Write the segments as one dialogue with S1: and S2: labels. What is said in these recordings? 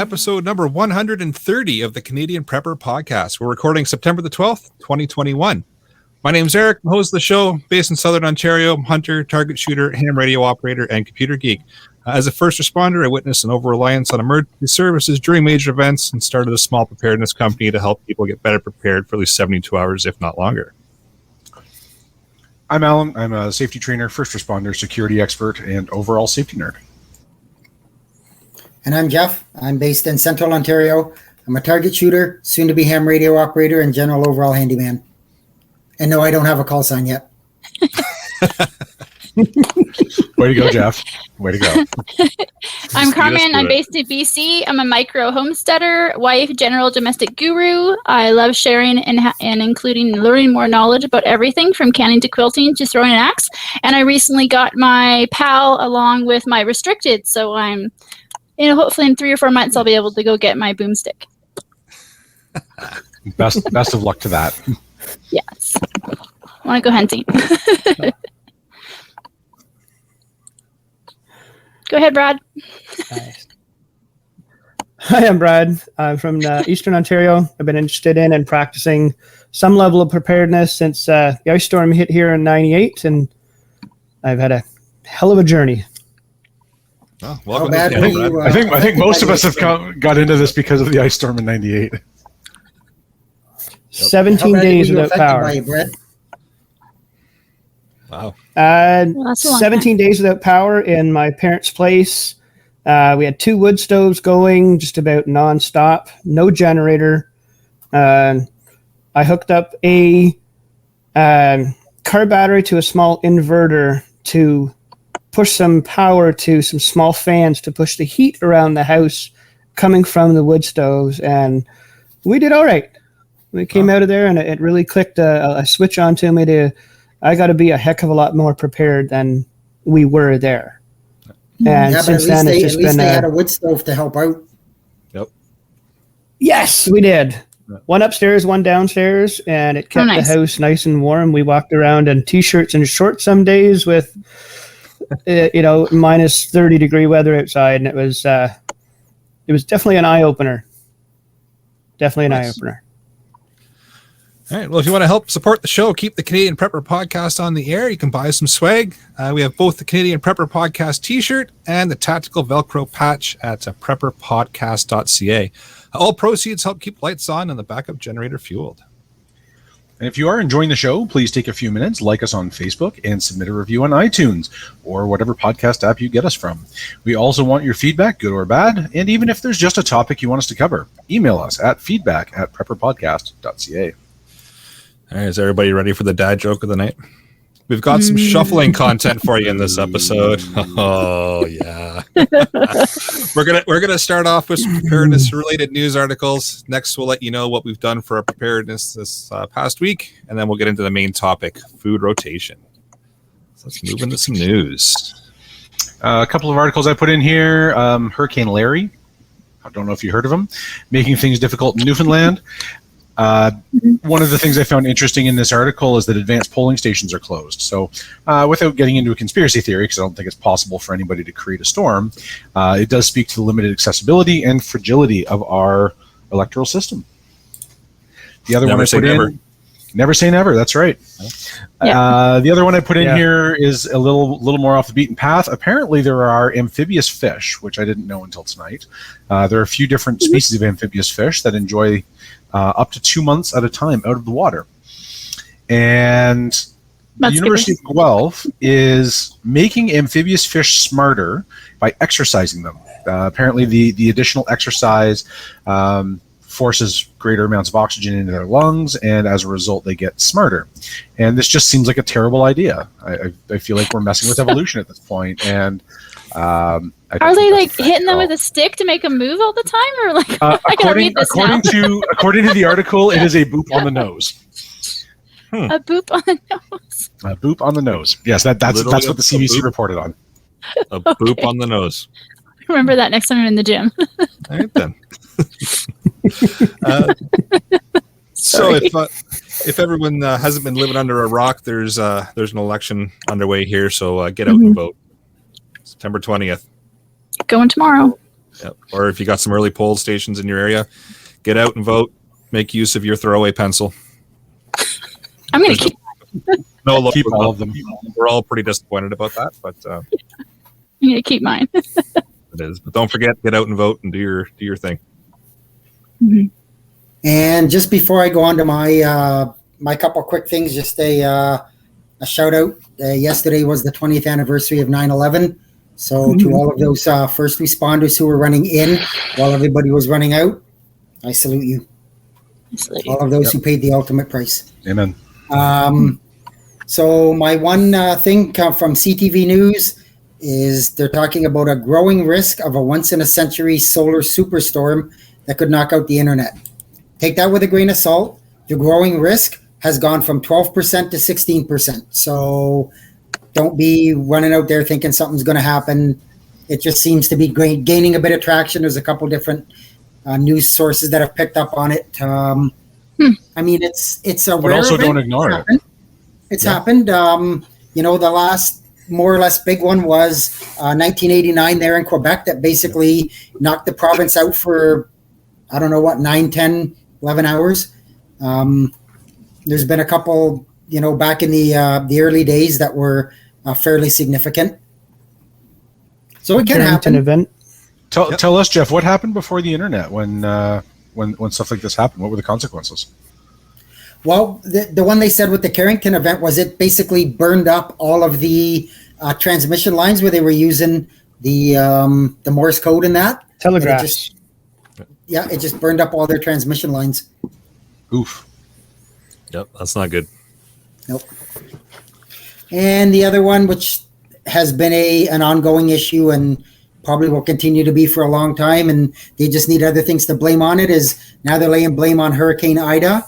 S1: episode number 130 of the Canadian Prepper Podcast. We're recording September the 12th, 2021. My name's Eric, I'm host of the show, based in Southern Ontario. I'm hunter, target shooter, ham radio operator, and computer geek. As a first responder, I witnessed an over-reliance on emergency services during major events and started a small preparedness company to help people get better prepared for at least 72 hours, if not longer.
S2: I'm Alan. I'm a safety trainer, first responder, security expert, and overall safety nerd.
S3: And I'm Jeff. I'm based in Central Ontario. I'm a target shooter, soon-to-be ham radio operator, and general overall handyman. And no, I don't have a call sign yet.
S2: Way to go, Jeff. Way to go.
S4: I'm Carmen. I'm based in BC. I'm a micro homesteader, wife, general domestic guru. I love sharing and including learning more knowledge about everything from canning to quilting to throwing an axe. And I recently got my PAL along with my restricted. So I'm, hopefully in 3 or 4 months, I'll be able to go get my boomstick.
S2: Best of luck to that.
S4: Yes. I want to go hunting. Go ahead, Brad.
S5: Hi, I'm Brad. I'm from Eastern Ontario. I've been interested in and practicing some level of preparedness since the ice storm hit here in '98, and I've had a hell of a journey.
S1: Oh, welcome.
S2: I think most of us have got into this because of the ice storm in '98.
S5: 17 days without power.
S1: Wow.
S5: 17 days without power in my parents' place. We had 2 wood stoves going just about nonstop, no generator. I hooked up a car battery to a small inverter to push some power to some small fans to push the heat around the house coming from the wood stoves. And we did all right. We came out of there and it really clicked a switch onto me I got to be a heck of a lot more prepared than we were there. And
S3: yeah,
S5: since
S3: then
S5: it's just been
S3: they had a wood stove to help out.
S1: Yep.
S5: Yes, we did. One upstairs, one downstairs, and it kept the house nice and warm. We walked around in t-shirts and shorts some days with, minus 30 degree weather outside, and it was definitely an eye opener. Definitely an eye opener.
S1: All right. Well, if you want to help support the show, keep the Canadian Prepper Podcast on the air, you can buy some swag. We have both the Canadian Prepper Podcast t-shirt and the tactical Velcro patch at prepperpodcast.ca. All proceeds help keep lights on and the backup generator fueled.
S2: And if you are enjoying the show, please take a few minutes, like us on Facebook, and submit a review on iTunes or whatever podcast app you get us from. We also want your feedback, good or bad, and even if there's just a topic you want us to cover, email us at feedback@prepperpodcast.ca.
S1: All right, is everybody ready for the dad joke of the night? We've got some shuffling content for you in this episode. Oh yeah. We're gonna start off with some preparedness related news articles. Next, we'll let you know what we've done for our preparedness this past week, and then we'll get into the main topic: food rotation. So let's move into some news.
S2: A couple of articles I put in here. Hurricane Larry. I don't know if you heard of him. Making things difficult in Newfoundland. One of the things I found interesting in this article is that advanced polling stations are closed. So without getting into a conspiracy theory, because I don't think it's possible for anybody to create a storm, it does speak to the limited accessibility and fragility of our electoral system. The other one I put in... Never say never. That's right. Yeah. The other one I put in here is a little more off the beaten path. Apparently, there are amphibious fish, which I didn't know until tonight. There are a few different species of amphibious fish that enjoy up to 2 months at a time out of the water. And the University of Guelph is making amphibious fish smarter by exercising them. Apparently, the additional exercise forces greater amounts of oxygen into their lungs, and as a result, they get smarter. And this just seems like a terrible idea. I feel like we're messing with evolution at this point. And are
S4: they like hitting them with a stick to make them move all the time, or like?
S2: According to the article, it is a boop on the nose.
S4: A boop on the nose.
S2: A boop on the nose. Yes, that's what the CBC reported on.
S1: A boop on the nose.
S4: Remember that next time I'm in the gym.
S1: All right then. So if everyone hasn't been living under a rock, there's an election underway here. So get out and vote. September 20th.
S4: Going tomorrow.
S1: Yep. Or if you got some early poll stations in your area, get out and vote. Make use of your throwaway pencil.
S4: I'm going to keep.
S1: No, look,
S2: Keep all of them.
S1: we're all pretty disappointed about that, but
S4: I'm going to keep mine.
S1: it is. But don't forget, get out and vote and do your thing.
S3: And just before I go on to my couple quick things, just a shout out. Yesterday was the 20th anniversary of 9/11. So to all of those first responders who were running in while everybody was running out, I salute you. All of those who paid the ultimate price.
S2: Amen.
S3: So my one thing from CTV News is they're talking about a growing risk of a once-in-a-century solar superstorm that could knock out the internet. Take that with a grain of salt. The growing risk has gone from 12% to 16%. So don't be running out there thinking something's going to happen. It just seems to be gaining a bit of traction. There's a couple different news sources that have picked up on it. I mean, it's a
S2: But
S3: rare
S2: also
S3: event.
S2: don't ignore it.
S3: It's happened. The last more or less big one was 1989 there in Quebec that basically knocked the province out for, 9, 10, 11 hours. There's been a couple, back in the early days that were fairly significant. So it can
S5: Carrington
S3: happen.
S5: event.
S2: Tell us, Jeff, what happened before the internet when stuff like this happened? What were the consequences?
S3: Well, the one they said with the Carrington event was it basically burned up all of the transmission lines where they were using the Morse code in that.
S5: Telegraphs.
S3: It just burned up all their transmission lines.
S2: Oof.
S1: Yep, that's not good.
S3: Nope. And the other one, which has been an ongoing issue and probably will continue to be for a long time, and they just need other things to blame on it, is now they're laying blame on Hurricane Ida.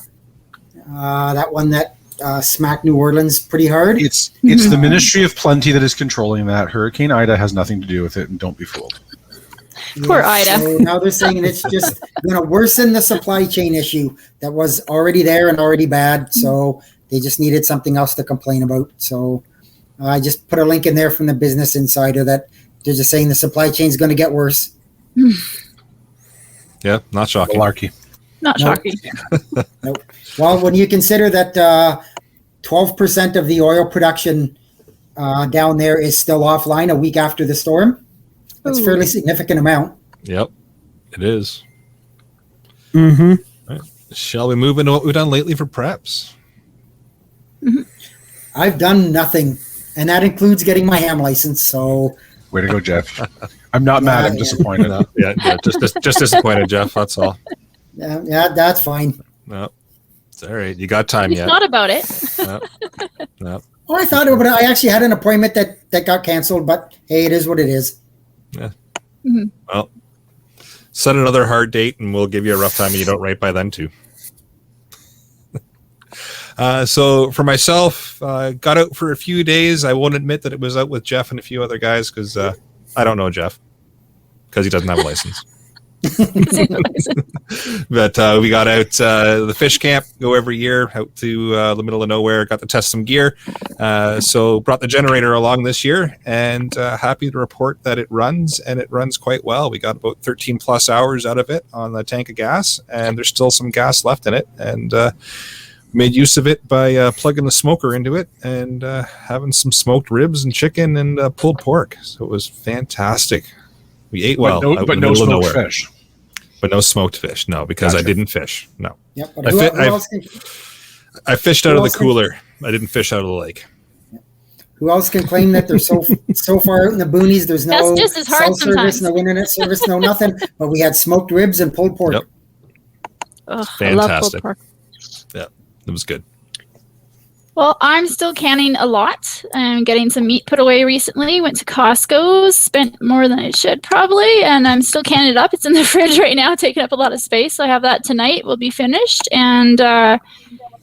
S3: That one that smacked New Orleans pretty hard.
S2: It's the Ministry of Plenty that is controlling that. Hurricane Ida has nothing to do with it, and don't be fooled.
S4: Poor Ida.
S3: So now they're saying it's just going to worsen the supply chain issue that was already there and already bad. So they just needed something else to complain about. So I just put a link in there from the Business Insider that they're just saying the supply chain is going to get worse.
S1: Yeah, not shocking.
S2: Malarkey.
S4: Not
S3: Nope.
S4: shocking.
S3: Nope. Well, when you consider that 12% of the oil production down there is still offline a week after the storm, that's a
S4: Ooh.
S3: fairly significant amount.
S1: Yep, it is.
S5: Mm-hmm.
S1: Shall we move into what we've done lately for preps?
S3: I've done nothing, and that includes getting my ham license. So
S2: Way to go, Jeff. I'm not mad. I'm
S3: Yeah.
S2: disappointed.
S1: No, yeah, just disappointed, Jeff. That's all.
S3: yeah, that's fine.
S1: No, it's all right. You got time
S4: He's
S1: yet?
S4: thought about it.
S1: No.
S3: Oh, I thought about it. I actually had an appointment that got canceled, but hey, it is what it is.
S1: Well, set another hard date, and we'll give you a rough time, and you don't write by then too. So for myself, got out for a few days. I won't admit that it was out with Jeff and a few other guys because I don't know Jeff because he doesn't have a license. But we got out the fish camp, go every year out to the middle of nowhere, got to test some gear. So brought the generator along this year, and happy to report that it runs, and it runs quite well. We got about 13 plus hours out of it on the tank of gas, and there's still some gas left in it, and made use of it by plugging the smoker into it and having some smoked ribs and chicken and pulled pork. So it was fantastic. We ate well, out
S2: but
S1: in the
S2: no
S1: middle of
S2: smoked
S1: nowhere.
S2: fish.
S1: But no smoked fish, no, because I
S2: Gotcha.
S1: didn't fish. No,
S3: Yep. But
S1: I
S3: who,
S1: fit-
S3: who
S1: I've-
S3: else can,
S1: I fished out
S3: Who
S1: of the
S3: else can-
S1: cooler. I didn't fish out of the lake.
S3: who else can claim that they're so far out in the boonies? There's no
S4: That's just as hard
S3: cell service,
S4: sometimes.
S3: no internet service, no nothing. But we had smoked ribs and pulled pork.
S1: Yep.
S4: Ugh, I love
S1: Fantastic.
S4: pulled pork.
S1: It was good.
S4: Well, I'm still canning a lot. I'm getting some meat put away recently. Went to Costco, spent more than I should probably, and I'm still canning it up. It's in the fridge right now, taking up a lot of space. So I have that tonight. We'll be finished. And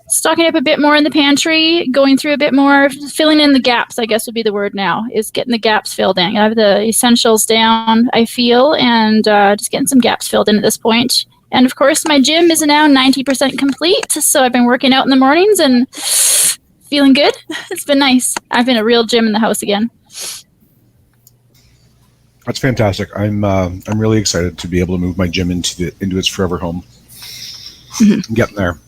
S4: stocking up a bit more in the pantry, going through a bit more, filling in the gaps, I guess would be the word now, is getting the gaps filled in. I have the essentials down, I feel, and just getting some gaps filled in at this point. And of course, my gym is now 90% complete. So I've been working out in the mornings and feeling good. It's been nice. I've been a real gym in the house again.
S2: That's fantastic. I'm really excited to be able to move my gym into its forever home. I'm getting there,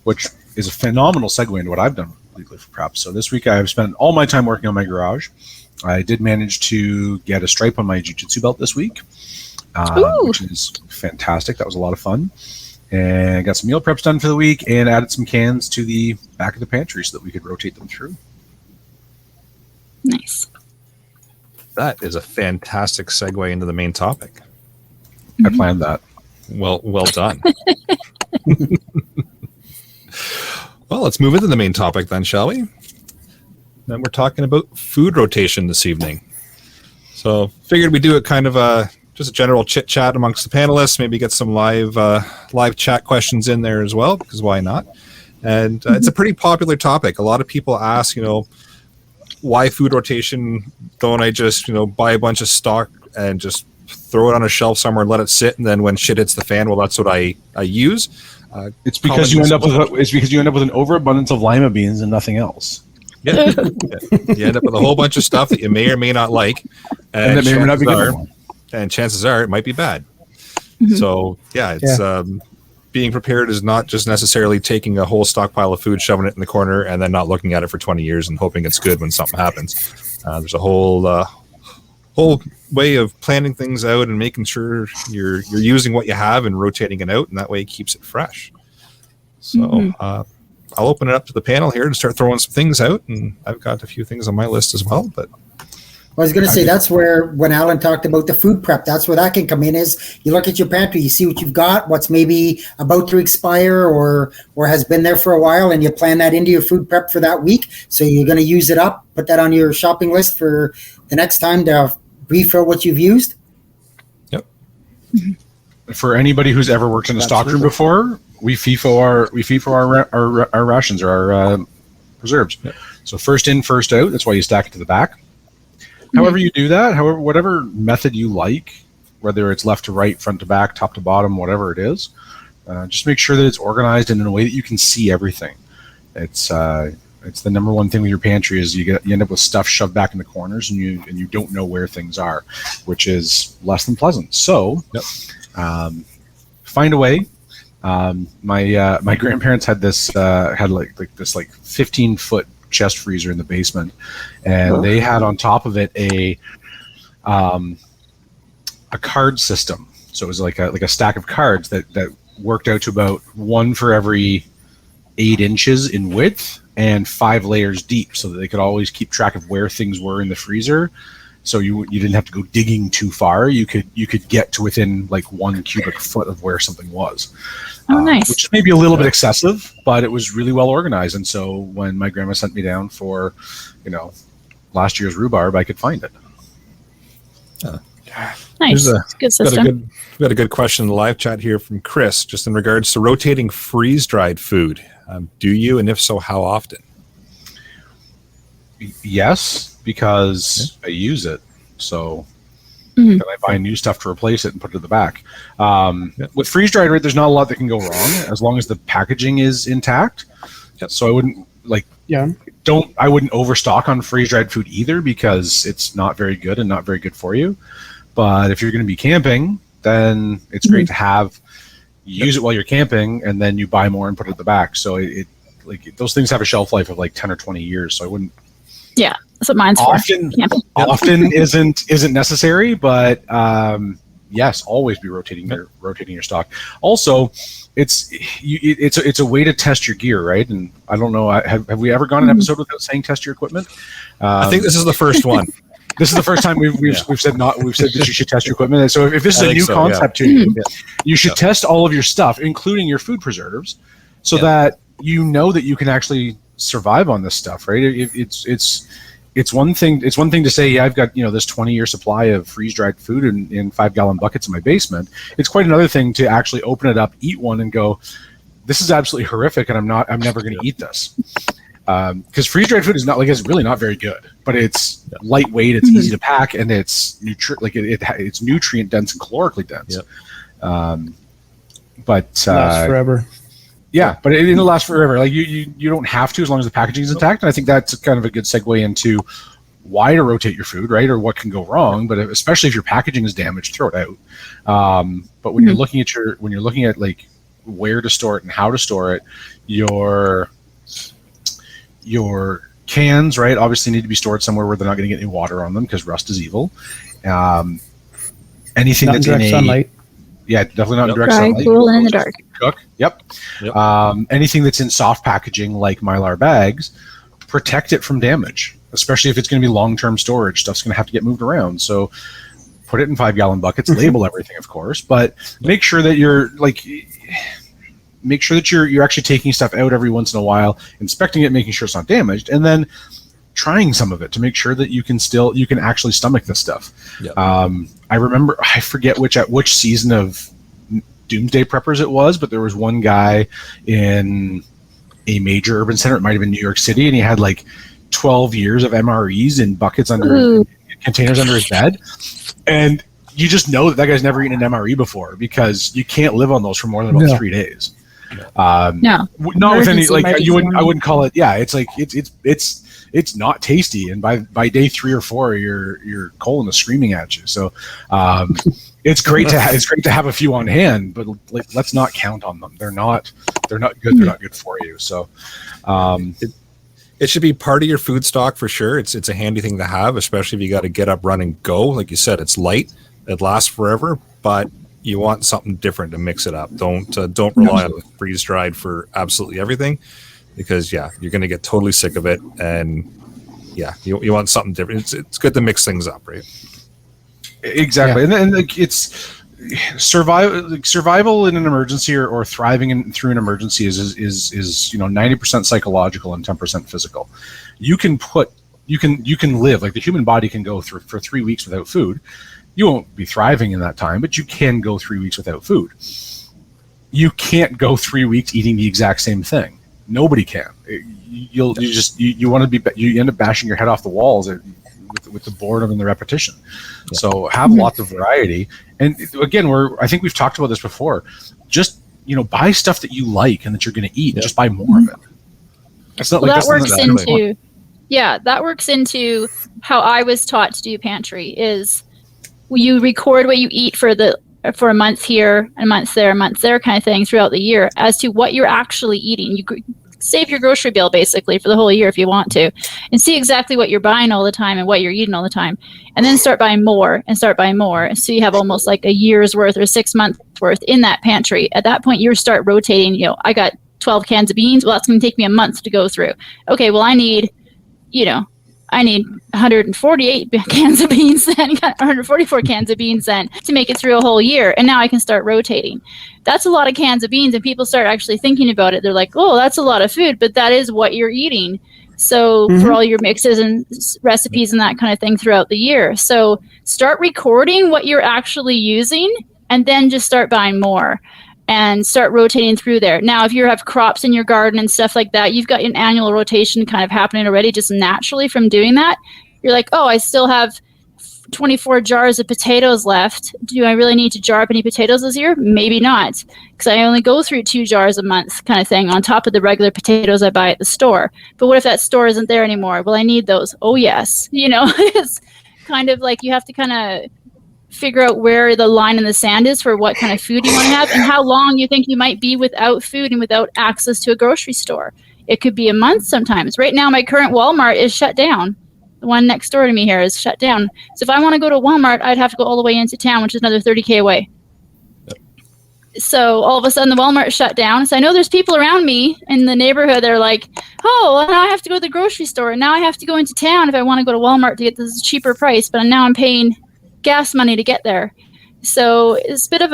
S2: which is a phenomenal segue into what I've done legally for prep. So this week I've spent all my time working on my garage. I did manage to get a stripe on my jiu-jitsu belt this week, which is fantastic. That was a lot of fun. And got some meal preps done for the week and added some cans to the back of the pantry so that we could rotate them through.
S4: Nice.
S1: That is a fantastic segue into the main topic.
S2: I planned that.
S1: Well done. Well, let's move into the main topic then, shall we? And we're talking about food rotation this evening. So figured we'd do it kind of just a general chit chat amongst the panelists, maybe get some live chat questions in there as well, because why not? And it's a pretty popular topic. A lot of people ask, why food rotation? Don't I just, buy a bunch of stock and just throw it on a shelf somewhere and let it sit, and then when shit hits the fan, well, that's what I use.
S2: It's because you end up with an overabundance of lima beans and nothing else.
S1: Yeah. You end up with a whole bunch of stuff that you may or may not like,
S2: And that may or may not be good.
S1: and chances are it might be bad. So it's being prepared is not just necessarily taking a whole stockpile of food, shoving it in the corner, and then not looking at it for 20 years and hoping it's good when something happens. There's a whole way of planning things out and making sure you're using what you have and rotating it out, and that way it keeps it fresh. So I'll open it up to the panel here and start throwing some things out, and I've got a few things on my list as well. But
S3: I was going to say that's where, when Alan talked about the food prep, that's where that can come in. Is you look at your pantry, you see what you've got, what's maybe about to expire or has been there for a while, and you plan that into your food prep for that week. So you're going to use it up, put that on your shopping list for the next time to refill what you've used.
S1: Yep.
S2: For anybody who's ever worked in a stockroom before, we FIFO our rations or our preserves. Yep. So first in, first out. That's why you stack it to the back. However you do that, whatever method you like, whether it's left to right, front to back, top to bottom, whatever it is, just make sure that it's organized and in a way that you can see everything. It's the number one thing with your pantry is you end up with stuff shoved back in the corners and you don't know where things are, which is less than pleasant. So find a way. My grandparents had this had like this 15-foot chest freezer in the basement, and they had on top of it a card system. So it was like a stack of cards that worked out to about one for every 8 inches in width and 5 layers deep, so that they could always keep track of where things were in the freezer. So you didn't have to go digging too far. You could get to within like 1 cubic foot of where something was.
S4: Oh, nice.
S2: Which is maybe a little bit excessive, but it was really well organized. And so when my grandma sent me down for, last year's rhubarb, I could find it.
S4: Nice. Good system.
S1: We've got a good question in the live chat here from Chris, just in regards to rotating freeze-dried food. Do you, and if so, how often?
S2: Yes, because I use it. So then I buy new stuff to replace it and put it in the back. With freeze-dried, right, there's not a lot that can go wrong as long as the packaging is intact. So I wouldn't I wouldn't overstock on freeze-dried food either, because it's not very good and not very good for you. But if you're going to be camping, then it's great to use it while you're camping, and then you buy more and put it at the back. So those things have a shelf life of like 10 or 20 years. So I wouldn't.
S4: Yeah, that's what mine's
S2: often isn't necessary, but yes, always be rotating your stock. Also, it's a way to test your gear, right? And I don't know, have we ever gone an episode without saying test your equipment?
S1: I think this is the first one.
S2: This is the first time we've said that you should test your equipment. And so if this is a new concept to you, you should test all of your stuff, including your food preserves, so that you know that you can actually survive on this stuff, right? It's one thing to say, I've got this 20-year supply of freeze-dried food in 5-gallon buckets in my basement. It's quite another thing to actually open it up, eat one, and go, this is absolutely horrific, and I'm never going to eat this. Because freeze-dried food is it's really not very good, but it's lightweight, it's easy to pack, and it's it's nutrient dense and calorically dense. But
S5: lasts forever.
S2: Yeah, but it'll last forever. Like you don't have to, as long as the packaging is intact. And I think that's kind of a good segue into why to rotate your food, right, or what can go wrong. But especially if your packaging is damaged, throw it out. But when you're looking at like where to store it and how to store it, your cans, right, obviously need to be stored somewhere where they're not going to get any water on them because rust is evil. Anything
S5: Not
S2: that's
S5: in direct sunlight.
S2: Yeah, definitely not in direct
S4: Dry,
S2: sunlight.
S4: cool, and in the dark.
S2: Cook. Yep. Anything that's in soft packaging like Mylar bags, protect it from damage, especially if it's going to be long-term storage. Stuff's going to have to get moved around. So put it in 5-gallon buckets, label everything, of course, but make sure that you're actually taking stuff out every once in a while, inspecting it, making sure it's not damaged, and then trying some of it to make sure that you can actually stomach this stuff.
S1: Yep.
S2: I forget which season of Doomsday Preppers it was, but there was one guy in a major urban center, it might have been New York City, and he had like 12 years of MREs in buckets containers under his bed. And you just know that guy's never eaten an MRE before, because you can't live on those for more than about 3 days.
S4: No,
S2: not with any, like, I wouldn't call it. Yeah, it's like it's not tasty, and by day 3 or 4, your colon is screaming at you. So it's great to have a few on hand, but like, let's not count on them. They're not good. They're not good for you. So
S1: it should be part of your food stock for sure. It's a handy thing to have, especially if you got to get up, run, and go. Like you said, it's light, it lasts forever, but you want something different to mix it up. Don't rely on the freeze dried for absolutely everything, because you're going to get totally sick of it. And you want something different. It's good to mix things up, right?
S2: Exactly. Yeah. And like, it's survival in an emergency or thriving through an emergency is 90% psychological and 10% physical. You can live, like the human body can go through for 3 weeks without food. You won't be thriving in that time, but you can go 3 weeks without food. You can't go 3 weeks eating the exact same thing. Nobody can. You end up bashing your head off the walls with the boredom and the repetition. Yeah. So have lots of variety. And again, I think we've talked about this before. Just buy stuff that you like and that you're going to eat. And just buy more of it. It's not that
S4: works into how I was taught to do pantry. Is you record what you eat for a month here, a month there kind of thing throughout the year as to what you're actually eating. You save your grocery bill basically for the whole year if you want to, and see exactly what you're buying all the time and what you're eating all the time, and then start buying more. So you have almost like a year's worth or 6 months worth in that pantry. At that point, you start rotating. I got 12 cans of beans. Well, that's going to take me a month to go through. Okay, well, I need 148 cans of beans then, 144 cans of beans then to make it through a whole year. And now I can start rotating. That's a lot of cans of beans, and people start actually thinking about it. They're like, oh, that's a lot of food, but that is what you're eating. So for all your mixes and recipes and that kind of thing throughout the year. So start recording what you're actually using, and then just start buying more and start rotating through there. Now, if you have crops in your garden and stuff like that, you've got an annual rotation kind of happening already just naturally from doing that. You're like, oh, I still have 24 jars of potatoes left. Do I really need to jar up any potatoes this year? Maybe not, because I only go through 2 jars a month kind of thing on top of the regular potatoes I buy at the store. But what if that store isn't there anymore? Well, I need those. Oh, yes. It's kind of like you have to kind of figure out where the line in the sand is for what kind of food you want to have and how long you think you might be without food and without access to a grocery store. It could be a month sometimes. Right now, my current Walmart is shut down. The one next door to me here is shut down. So if I want to go to Walmart, I'd have to go all the way into town, which is another 30K away. Yep. So all of a sudden the Walmart shut down. So I know there's people around me in the neighborhood that are like, oh, now I have to go to the grocery store. And now I have to go into town if I want to go to Walmart to get this cheaper price. But now I'm paying gas money to get there. So it's a bit of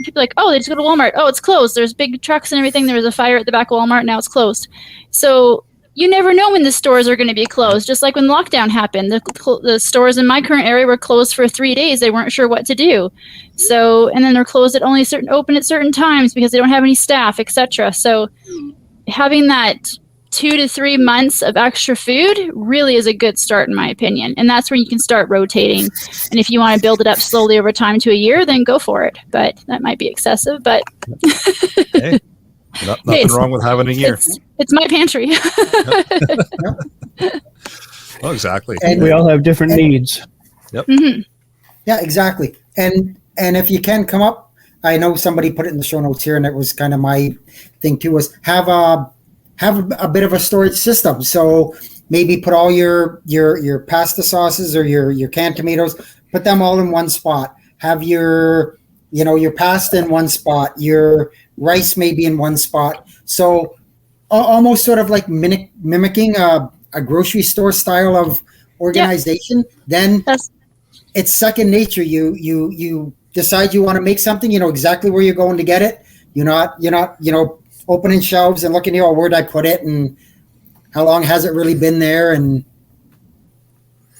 S4: people like, oh, they just go to Walmart. Oh, it's closed. There's big trucks and everything. There was a fire at the back of Walmart. Now it's closed. So you never know when the stores are going to be closed. Just like when lockdown happened, the stores in my current area were closed for 3 days. They weren't sure what to do. So, and then they're closed open at certain times because they don't have any staff, etc. So having that 2 to 3 months of extra food really is a good start, in my opinion. And that's when you can start rotating. And if you want to build it up slowly over time to a year, then go for it. But that might be excessive. But
S1: hey, nothing wrong with having a year.
S4: It's my pantry.
S1: Oh, exactly.
S3: And-
S5: We all have different needs.
S4: Mm-hmm.
S3: Yeah, exactly. And if you can come up, I know somebody put it in the show notes here, and it was kind of my thing too, was have a bit of a storage system. So maybe put all your pasta sauces or your canned tomatoes, put them all in one spot. Have your pasta in one spot, your rice maybe in one spot. So almost sort of like mimicking a grocery store style of organization. Then it's second nature. You decide you want to make something, you know exactly where you're going to get it. You're not opening shelves and looking, where'd I put it and how long has it really been there? And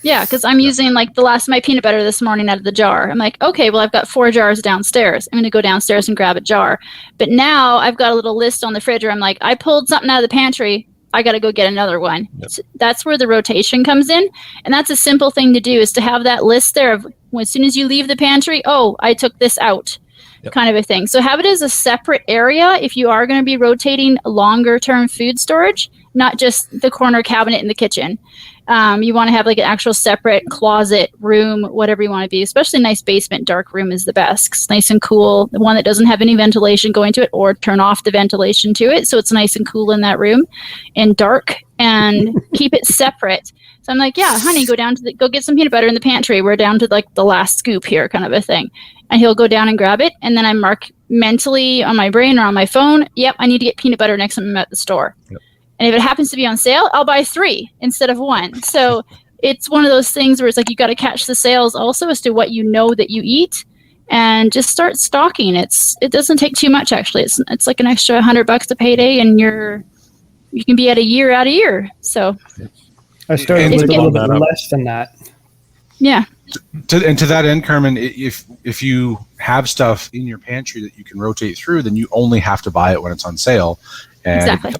S4: yeah, because I'm using like the last of my peanut butter this morning out of the jar. I'm like, okay, well, I've got 4 jars downstairs. I'm going to go downstairs and grab a jar. But now I've got a little list on the fridge where I'm like, I pulled something out of the pantry. I got to go get another one.
S1: Yep.
S4: So that's where the rotation comes in. And that's a simple thing to do, is to have that list there of as soon as you leave the pantry, oh, I took this out.
S1: Yep.
S4: Kind of a thing. So have it as a separate area if you are going to be rotating longer term food storage, not just the corner cabinet in the kitchen. You want to have like an actual separate closet, room, whatever you want to be. Especially a nice basement dark room is the best. It's nice and cool. The one that doesn't have any ventilation going to it, or turn off the ventilation to it, so it's nice and cool in that room and dark, and keep it separate. So I'm like, yeah, honey, go get some peanut butter in the pantry. We're down to like the last scoop here, kind of a thing. And he'll go down and grab it, and then I mark mentally on my brain or on my phone, yep, I need to get peanut butter next time I'm at the store.
S1: Yep.
S4: And if it happens to be on sale, I'll buy 3 instead of 1. So it's one of those things where it's like you got to catch the sales also as to what you know that you eat, and just start stocking. It doesn't take too much actually. It's like an extra $100 a payday, and you can be at a year out a year. So
S5: I started
S2: And
S5: with a
S4: to
S5: little
S1: build
S5: bit
S1: that up.
S5: less than that.
S4: yeah.
S2: To that end, Carmen, if you have stuff in your pantry that you can rotate through, then you only have to buy it when it's on sale. And
S4: Exactly.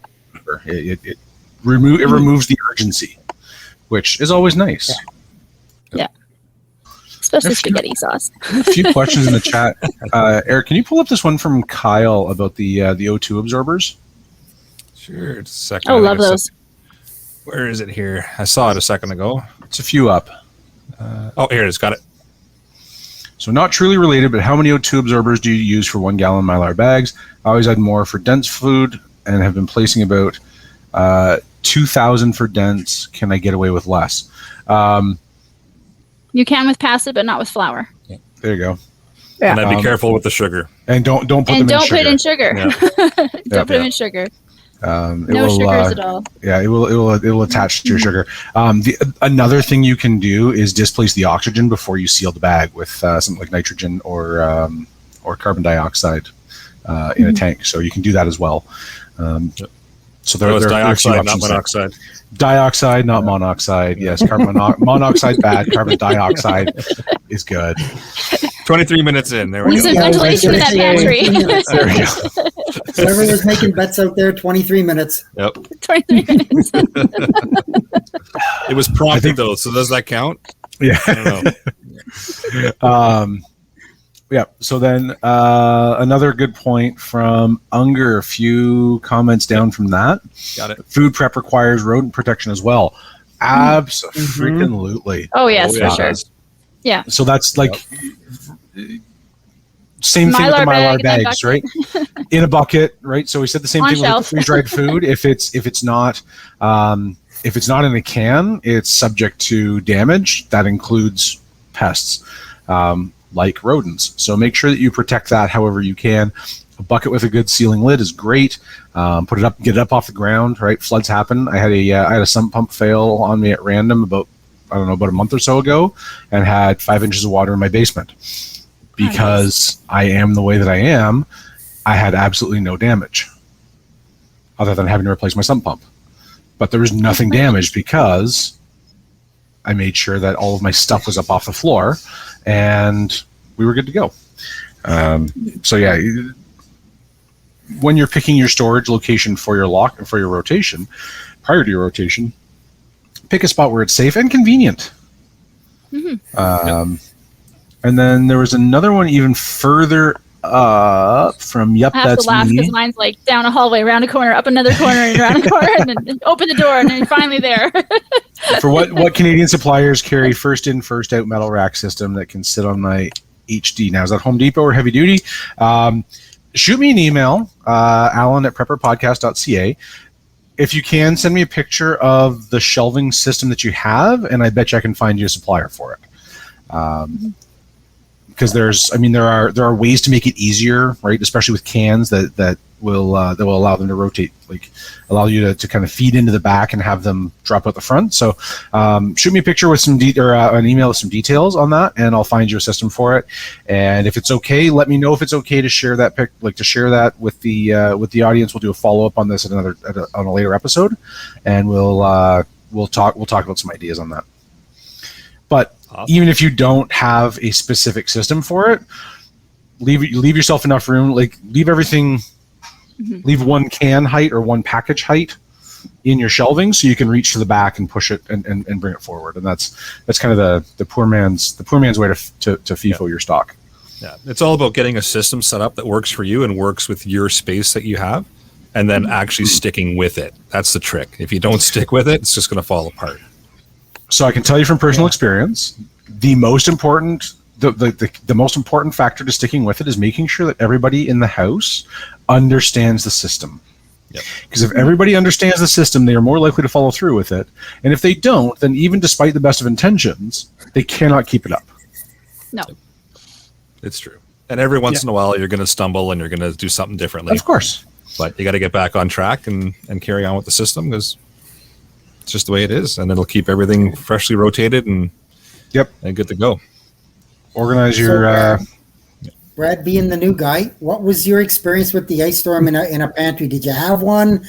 S2: it removes the urgency, which is always nice.
S4: Yeah. Especially
S2: If you-
S4: spaghetti sauce.
S2: A few questions in the chat. Eric, can you pull up this one from Kyle about the O2 absorbers?
S1: Sure. It's a second.
S4: Oh,
S1: I think
S4: love
S1: it's
S4: those.
S1: Where is it here? I saw it a second ago.
S2: It's a few up.
S1: Oh, here it is. Got it.
S2: So not truly related, but how many O2 absorbers do you use for 1 gallon Mylar bags? I always add more for dense food and have been placing about 2,000 for dense. Can I get away with less?
S4: You can with pasta, but not with flour.
S2: There you go.
S1: And I'd be
S2: Um,
S1: careful with the sugar.
S2: And don't put them
S4: And don't
S2: in
S4: put
S2: sugar.
S4: it in sugar.
S1: Yeah.
S4: Don't put them in sugar.
S2: It
S4: No
S2: will,
S4: sugars at all.
S2: Yeah, it will attach to your sugar. Another thing you can do is displace the oxygen before you seal the bag with something like nitrogen or carbon dioxide in a tank. So you can do that as well. So there,
S1: It's
S2: there are a few
S1: dioxide, not
S2: options there.
S1: monoxide.
S2: Dioxide, not monoxide. Yes, carbon monoxide bad. Carbon dioxide is good.
S1: 23 minutes in. There we
S4: Need
S1: go.
S4: some ventilation in that pantry.
S2: There we go.
S3: whoever was making bets out there, 23 minutes.
S1: Yep.
S4: 23 minutes.
S1: It was prompted though, so does that count?
S2: Yeah.
S1: I don't know.
S2: Yeah. So then another good point from Unger. A few comments down from that.
S1: Got it.
S2: Food prep requires rodent protection as well. Absolutely.
S4: Oh, yes,
S1: Oh, yeah.
S4: for sure. Yeah.
S2: So that's like same thing with the
S4: Mylar
S2: Mylar
S4: bag in a
S2: bags, right? In a bucket, right? So we said the same
S4: On
S2: thing with
S4: shelf.
S2: freeze dried food. If it's not in a can, it's subject to damage. That includes pests. Like rodents. So make sure that you protect that however you can. A bucket with a good sealing lid is great. Put it up, get it up off the ground, right? Floods happen. I had a sump pump fail on me at random about a month or so ago, and had 5 inches of water in my basement. Because I am the way that I am, I had absolutely no damage other than having to replace my sump pump. But there was nothing damaged because I made sure that all of my stuff was up off the floor, and we were good to go. So yeah, when you're picking your storage location for your rotation, prior to your rotation, pick a spot where it's safe and convenient.
S4: Mm-hmm.
S2: And then there was another one even further up from Yep,
S4: I have
S2: That's
S4: to laugh
S2: Me.
S4: because mine's like down a hallway, around a corner, up another corner, and around a corner, and then open the door, and then you're finally there.
S2: For what Canadian suppliers carry first in, first out metal rack system that can sit on my HD? Now, is that Home Depot or heavy duty? Shoot me an email, alan@prepperpodcast.ca. If you can, send me a picture of the shelving system that you have, and I bet you I can find you a supplier for it. Because there are ways to make it easier, right? Especially with cans that will allow them to rotate, like allow you to kind of feed into the back and have them drop out the front. So shoot me a picture with some an email with some details on that, and I'll find you a system for it. And if it's okay, let me know if it's okay to share that to share that with the audience. We'll do a follow up on this on a later episode, and we'll talk about some ideas on that. But even if you don't have a specific system for it, leave yourself enough room. Like leave everything, leave one can height or one package height in your shelving, so you can reach to the back and push it and bring it forward. And that's kind of the poor man's way to FIFO your stock.
S1: Yeah, it's all about getting a system set up that works for you and works with your space that you have, and then actually sticking with it. That's the trick. If you don't stick with it, it's just going to fall apart.
S2: So I can tell you from personal experience, the most important factor to sticking with it is making sure that everybody in the house understands the system. Because if everybody understands the system, they are more likely to follow through with it. And if they don't, then even despite the best of intentions, they cannot keep it up.
S4: No.
S1: It's true. And every once in a while, you're going to stumble and you're going to do something differently.
S2: Of course.
S1: But you got to get back on track and carry on with the system, because it's just the way it is, and it'll keep everything freshly rotated and good to go.
S2: Organize your.
S3: Brad, being the new guy, what was your experience with the ice storm in a pantry? Did you have one?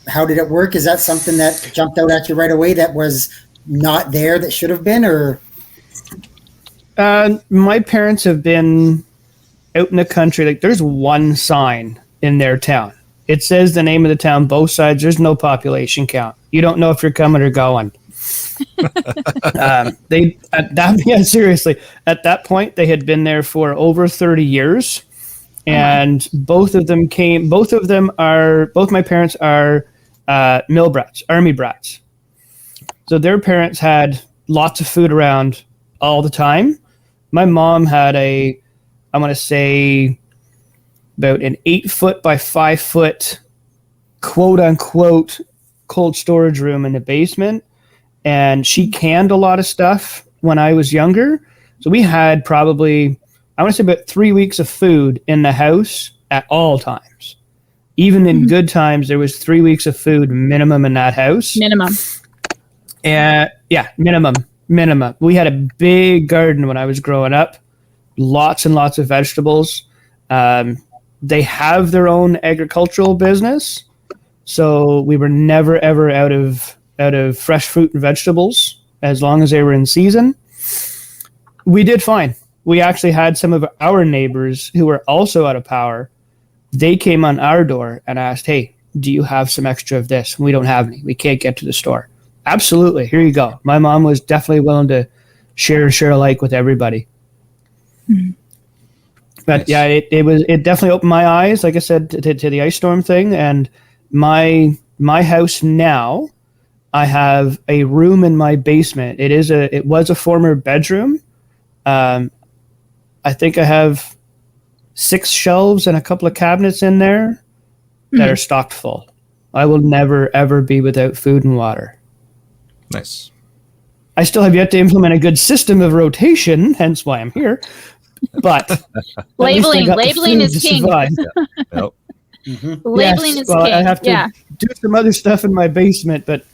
S3: How did it work? Is that something that jumped out at you right away that was not there that should have been, or?
S5: My parents have been out in the country. Like, there's one sign in their town. It says the name of the town, both sides. There's no population count. You don't know if you're coming or going. Seriously, at that point, they had been there for over 30 years, and both my parents are mill brats, army brats. So their parents had lots of food around all the time. My mom had I want to say, about an 8-foot by 5-foot, quote unquote, cold storage room in the basement. And she canned a lot of stuff when I was younger. So we had probably, I want to say, about 3 weeks of food in the house at all times. Even in good times, there was 3 weeks of food minimum in that house.
S4: Minimum.
S5: Minimum. We had a big garden when I was growing up. Lots and lots of vegetables. They have their own agricultural business, so we were never ever out of fresh fruit and vegetables as long as they were in season. We did fine. We actually had some of our neighbors who were also out of power. They came on our door and asked, "Hey, do you have some extra of this? We don't have any. We can't get to the store." Absolutely. Here you go. My mom was definitely willing to share alike with everybody. Mm-hmm. But nice. It definitely opened my eyes, like I said, to the ice storm thing. And my house now, I have a room in my basement. It was a former bedroom. I think I have 6 shelves and a couple of cabinets in there that are stocked full. I will never ever be without food and water.
S1: Nice.
S5: I still have yet to implement a good system of rotation, hence why I'm here. But
S4: labeling is king.
S1: Yep.
S4: Labeling is king.
S5: I have to do some other stuff in my basement, but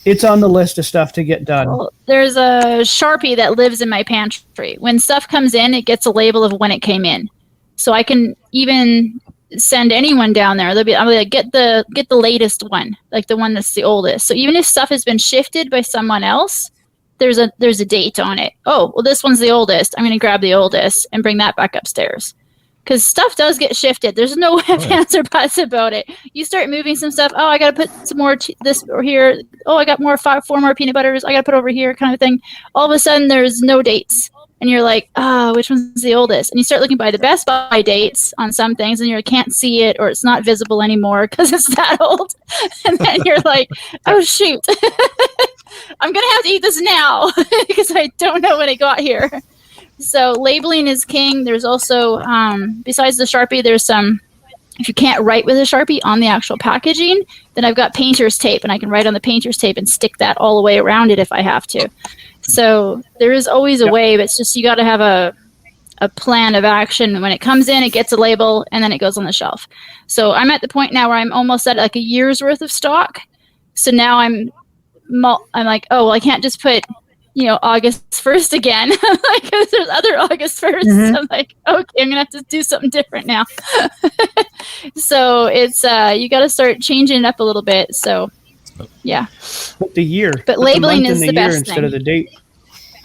S5: it's on the list of stuff to get done.
S4: Well, there's a Sharpie that lives in my pantry. When stuff comes in, it gets a label of when it came in, so I can even send anyone down there. I'll be like, get the latest one, like the one that's the oldest. So even if stuff has been shifted by someone else, there's a date on it. Oh, well, this one's the oldest. I'm going to grab the oldest and bring that back upstairs. Because stuff does get shifted. There's no ifs, ands, or buts about it. You start moving some stuff. Oh, I got to put some more this over here. Oh, I got 4 more peanut butters. I got to put over here, kind of thing. All of a sudden, there's no dates. and you're like, oh, which one's the oldest? And you start looking by the Best Buy dates on some things, and you can't see it, or it's not visible anymore because it's that old. And then you're like, oh shoot, I'm gonna have to eat this now because I don't know when it got here. So labeling is king. There's also, besides the Sharpie, there's some. If you can't write with a Sharpie on the actual packaging, then I've got painter's tape, and I can write on the painter's tape and stick that all the way around it if I have to. So there is always a way, but it's just you got to have a plan of action. When it comes in, it gets a label, and then it goes on the shelf. So I'm at the point now where I'm almost at like a year's worth of stock. So now I'm like, oh, well, I can't just put, August 1st again. Because there's other August 1st.
S3: Mhm.
S4: I'm like, okay, I'm going to have to do something different now. So it's, you got to start changing it up a little bit. So, yeah.
S5: Put the year.
S4: But
S5: Put
S4: labeling
S5: month
S4: is
S5: in
S4: the
S5: year
S4: best
S5: instead
S4: thing.
S5: of the date.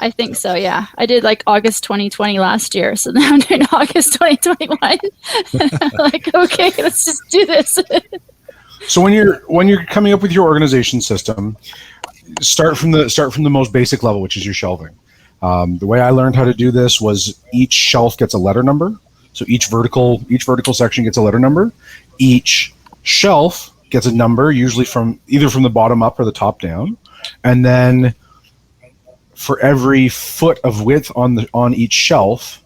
S4: I think so, yeah. I did like August 2020 last year. So now I'm doing August 2021. Like, okay, let's just do this.
S2: So when you're coming up with your organization system, start from the most basic level, which is your shelving. The way I learned how to do this was each shelf gets a letter number. So each vertical section gets a letter number. Each shelf gets a number, usually either from the bottom up or the top down, and then for every foot of width on each shelf,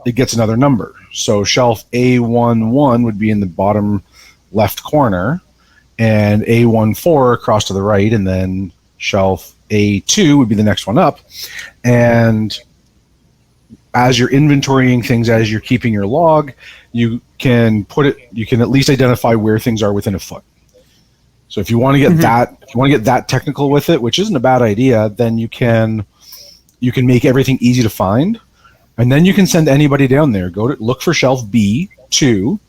S2: it gets another number. So shelf A11 would be in the bottom left corner, and A14 across to the right, and then shelf A2 would be the next one up. And as you're inventorying things, as you're keeping your log, you can at least identify where things are within a foot. So if you want to get that technical with it, which isn't a bad idea, then you can make everything easy to find, and then you can send anybody down there. Look for shelf B2,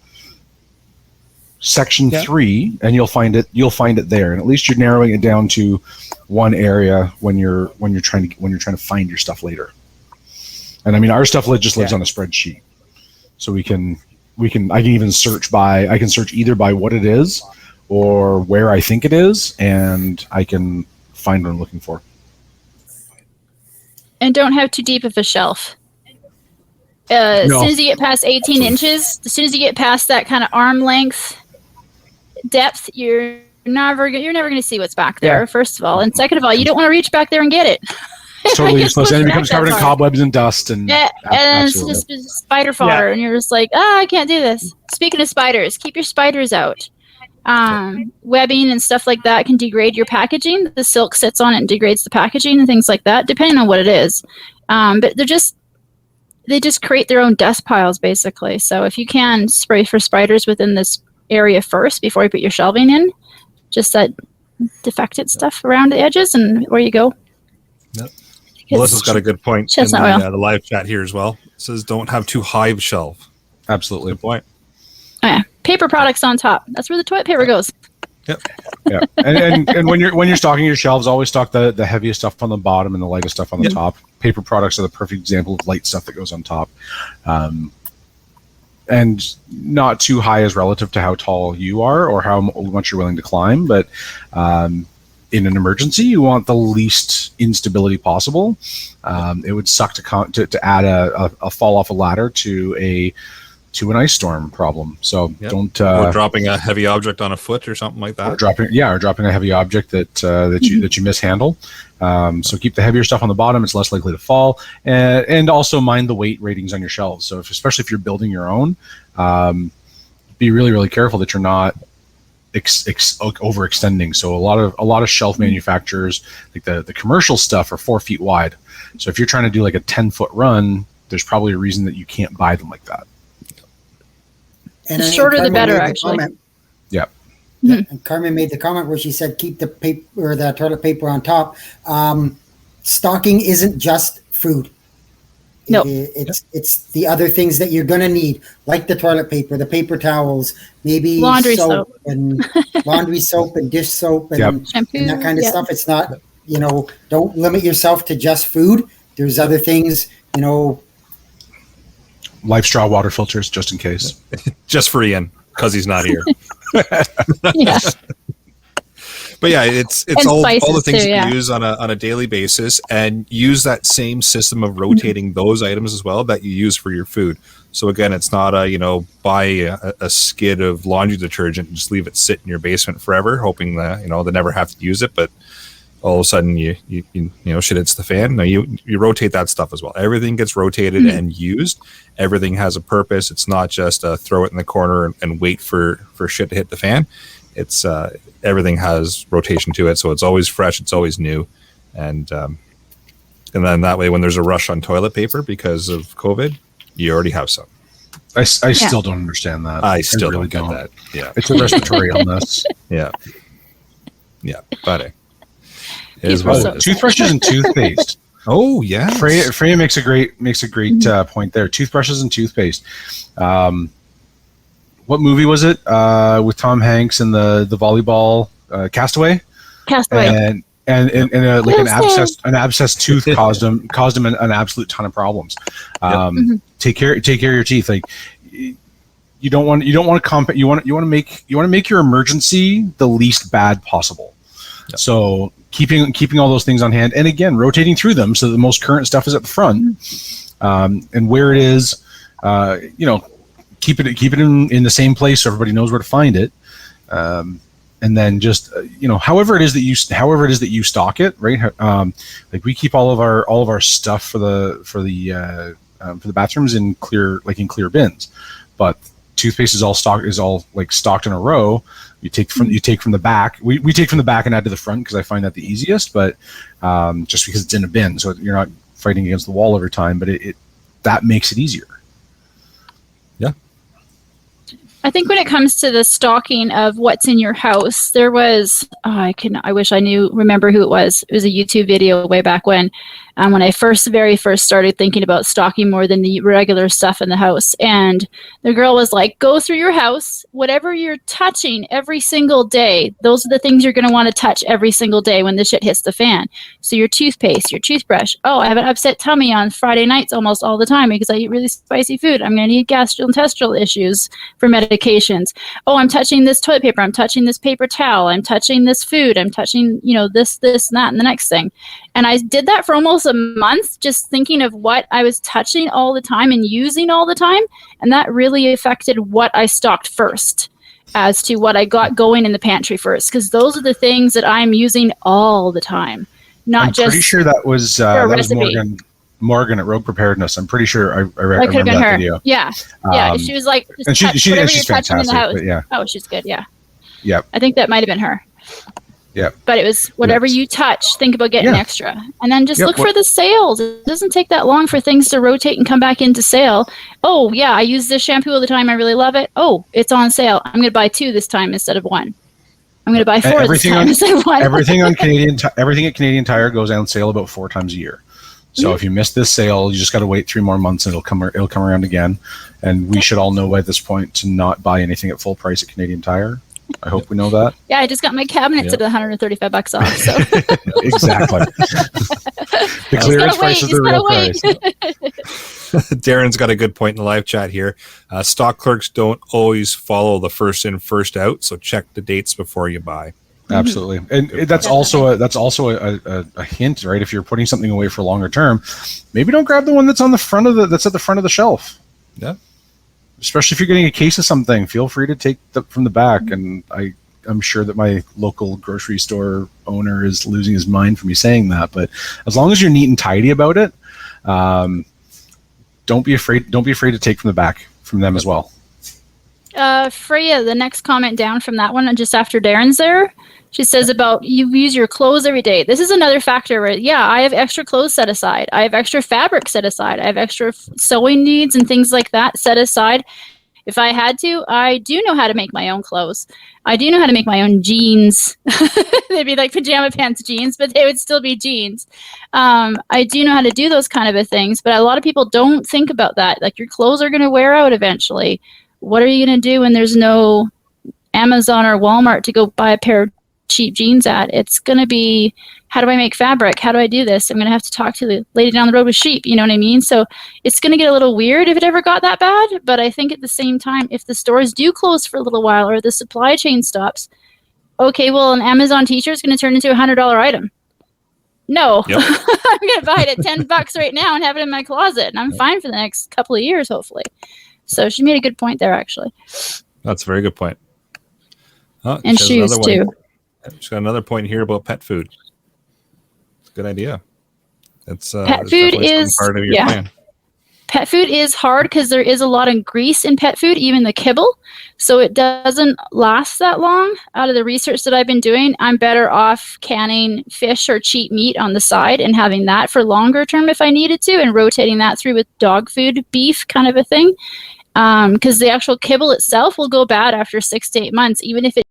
S2: section 3, and you'll find it there. And at least you're narrowing it down to one area when you're trying to find your stuff later. And I mean, our stuff just lives on a spreadsheet, so I can even search either by what it is or where I think it is, and I can find what I'm looking for.
S4: And don't have too deep of a shelf. As soon as you get past 18 inches, as soon as you get past that kind of arm length depth, you're never going to see what's back there, first of all. And second of all, you don't want to reach back there and get it.
S2: It's totally useless. And it becomes covered in cobwebs and dust. And
S4: it's just spider fodder. And you're just like, I can't do this. Speaking of spiders, keep your spiders out. Webbing and stuff like that can degrade your packaging. The silk sits on it and degrades the packaging and things like that, depending on what it is. But they just create their own dust piles, basically. So if you can spray for spiders within this area first before you put your shelving in, just that defected stuff around the edges, and where you go.
S1: Yep. Melissa's got a good point in the live chat here as well. It says don't have too high of shelf.
S2: Absolutely.
S1: Good point.
S4: Oh, yeah. Paper products on top. That's where the toilet paper goes.
S1: Yep.
S2: Yeah. And when you're stocking your shelves, always stock the heaviest stuff on the bottom and the lightest stuff on the top. Paper products are the perfect example of light stuff that goes on top. And not too high as relative to how tall you are or how much you're willing to climb, but in an emergency, you want the least instability possible. It would suck to add a fall off a ladder to an ice storm problem. So don't
S1: or dropping a heavy object on a foot or something like that.
S2: Or dropping a heavy object that you mishandle. So keep the heavier stuff on the bottom; it's less likely to fall, and also mind the weight ratings on your shelves. So especially if you're building your own, be really, really careful that you're not overextending. So a lot of shelf manufacturers, like the commercial stuff, are 4 feet wide. So if you're trying to do like a 10-foot run, there's probably a reason that you can't buy them like that.
S3: And
S4: the shorter the better, actually.
S2: Yeah.
S3: And Carmen made the comment where she said keep the paper or the toilet paper on top. Stocking isn't just food.
S4: No,
S3: it's the other things that you're gonna need, like the toilet paper, the paper towels, maybe
S4: laundry soap
S3: and laundry soap and dish soap and
S4: shampoo
S3: and that kind of stuff. It's not, don't limit yourself to just food. There's other things,
S2: Life straw water filters, just in case.
S1: Just for Ian, because he's not here.
S4: Yeah.
S1: But yeah, it's
S4: And
S1: all the
S4: spices
S1: things
S4: too,
S1: that
S4: yeah.
S1: you use on a daily basis, and use that same system of rotating those items as well that you use for your food. So again, it's not buy a skid of laundry detergent and just leave it sit in your basement forever, hoping that they never have to use it. But all of a sudden you shit hits the fan. No, you rotate that stuff as well. Everything gets rotated and used. Everything has a purpose. It's not just throw it in the corner and wait for shit to hit the fan. It's everything has rotation to it, so it's always fresh, it's always new, and then that way when there's a rush on toilet paper because of COVID, you already have some.
S2: I still don't understand that.
S1: I still
S2: really
S1: don't get that. Yeah,
S2: it's a respiratory illness.
S1: yeah, but it
S4: These
S1: is
S4: were
S1: what
S4: so-
S1: it is.
S2: Toothbrushes and toothpaste.
S1: Oh yeah,
S2: Freya makes a great point there. Toothbrushes and toothpaste. What movie was it with Tom Hanks and the volleyball Castaway?
S4: Castaway.
S2: And like an abscessed tooth caused him an absolute ton of problems. Take care of your teeth. Like you don't want to make your emergency the least bad possible.
S1: Yep. So
S2: keeping all those things on hand, and again rotating through them so the most current stuff is at the front, and where it is, keep it in the same place so everybody knows where to find it. And then just however it is that you stock it, right? Like we keep all of our stuff for the bathrooms in clear bins, but toothpaste is all stocked in a row. You take from the back. We take from the back and add to the front because I find that the easiest. But just because it's in a bin, so you're not fighting against the wall every time. But that makes it easier.
S4: I think when it comes to the stocking of what's in your house, there was I wish I remember who it was. It was a YouTube video way back when I very first started thinking about stocking more than the regular stuff in the house. And the girl was like, go through your house, whatever you're touching every single day, those are the things you're going to want to touch every single day when the shit hits the fan. So your toothpaste, your toothbrush. Oh, I have an upset tummy on Friday nights almost all the time because I eat really spicy food. I'm going to need gastrointestinal issues for medications. Oh, I'm touching this toilet paper. I'm touching this paper towel. I'm touching this food. I'm touching, this, and that, and the next thing. And I did that for almost a month, just thinking of what I was touching all the time and using all the time. And that really affected what I stocked first as to what I got going in the pantry first. Because those are the things that I'm using all the time.
S2: I'm pretty sure that was Morgan at Rogue Preparedness. I'm pretty sure I remember that
S4: her
S2: video.
S4: Yeah. She was like, just
S2: and
S4: touch whatever
S2: she's
S4: you're touching in the house.
S2: but yeah.
S4: Oh, she's good. Yeah.
S2: Yep.
S4: I think that might have been her.
S2: Yeah.
S4: But it was whatever you touch, think about getting extra. And then just look for the sales. It doesn't take that long for things to rotate and come back into sale. Oh, yeah, I use this shampoo all the time. I really love it. Oh, it's on sale. I'm going to buy 2 this time instead of 1. I'm going to buy 4 this time instead of 1.
S2: everything at Canadian Tire goes on sale about 4 times a year. So if you miss this sale, you just got to wait 3 more months and it'll come around again. And we should all know by this point to not buy anything at full price at Canadian Tire. I hope we know that.
S4: Yeah, I just got my cabinets at $135 off. So
S2: exactly. The clearance price is the real price.
S1: Darren's got a good point in the live chat here. Stock clerks don't always follow the first in, first out, so check the dates before you buy.
S2: Absolutely, and that's also a hint, right? If you're putting something away for longer term, maybe don't grab the one that's at the front of the shelf.
S1: Yeah.
S2: Especially if you're getting a case of something, feel free to take from the back. And I'm sure that my local grocery store owner is losing his mind for me saying that. But as long as you're neat and tidy about it, don't be afraid to take from the back from them as well.
S4: Freya, the next comment down from that one, just after Darren's there, she says about you use your clothes every day. This is another factor where, I have extra clothes set aside. I have extra fabric set aside. I have extra sewing needs and things like that set aside. If I had to, I do know how to make my own clothes. I do know how to make my own jeans. They'd be like pajama pants jeans, but they would still be jeans. I do know how to do those kind of things, but a lot of people don't think about that. Like your clothes are going to wear out eventually. What are you going to do when there's no Amazon or Walmart to go buy a pair of cheap jeans at? It's going to be, how do I make fabric? How do I do this? I'm going to have to talk to the lady down the road with sheep. You know what I mean? So it's going to get a little weird if it ever got that bad. But I think at the same time, if the stores do close for a little while or the supply chain stops, okay, well, an Amazon t-shirt is going to turn into $100 item. No,
S1: Yep.
S4: I'm going to buy it at $10 right now and have it in my closet, and I'm fine for the next couple of years, hopefully. So she made a good point there, actually.
S1: That's a very good point. Oh,
S4: And
S1: she has
S4: shoes,
S1: another one.
S4: too.
S1: She's got another point here about pet food. It's a good idea. It's
S4: Pet
S1: it's
S4: food
S1: definitely some
S4: is-
S1: part of your
S4: yeah.
S1: plan.
S4: Pet food is hard because there is a lot of grease in pet food, even the kibble. So it doesn't last that long. Out of the research that I've been doing, I'm better off canning fish or cheap meat on the side and having that for longer term if I needed to, and rotating that through with dog food, beef kind of a thing. Because the actual kibble itself will go bad after 6 to 8 months, even if it